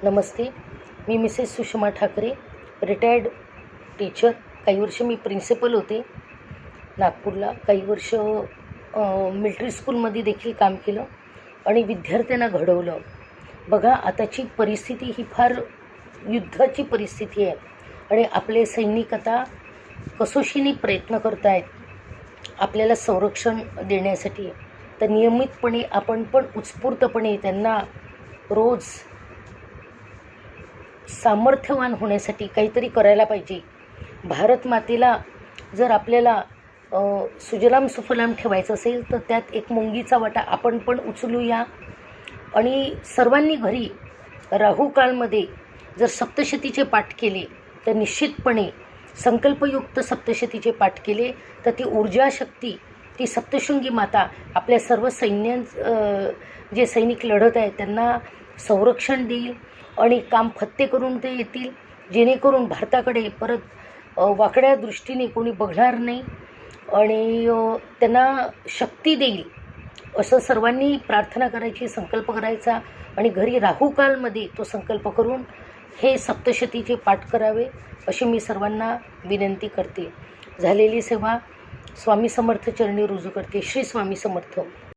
नमस्ते. मी Mrs Sushma Thackeray, retired teacher. काही वर्ष मी प्रिन्सिपल होते नागपूरला. काही वर्ष मिलिटरी स्कूलमध्ये देखील काम केलं आणि विद्यार्थ्यांना घडवलं. बघा, आताची परिस्थिती ही फार युद्धाची परिस्थिती आहे आणि आपले सैनिक आता कसोशीने प्रयत्न करत आहेत आपल्याला संरक्षण देण्यासाठी. तर नियमितपणे आपण पण उत्स्फूर्तपणे त्यांना रोज सामर्थ्यवान होण्यासाठी काहीतरी करायला पाहिजे. भारत मातेला जर आपल्याला सुजलाम सुफलाम ठेवायचं असेल तर त्यात एक मुंगीचा वाटा आपण पण उचलूया. आणि सर्वांनी घरी राहुकाळमध्ये जर सप्तशतीचे पाठ केले तर निश्चितपणे संकल्पयुक्त सप्तशतीचे पाठ केले तर ती ऊर्जा शक्ती, ती सप्तशृंगी माता आपल्या सर्व जे सैनिक लढत आहेत त्यांना संरक्षण देईल आणि काम फत्ते करून ते येतील, जेणेकरून भारताकडे परत वाकड्या दृष्टीने कोणी बघणार नाही आणि त्यांना शक्ती देईल. असं सर्वांनी प्रार्थना करायची, संकल्प करायचा आणि घरी राहुकालमध्ये तो संकल्प करून हे सप्तशतीचे पाठ करावे अशी मी सर्वांना विनंती करते. झालेली सेवा स्वामी समर्थ चरणी रुजू करते. श्री स्वामी समर्थ.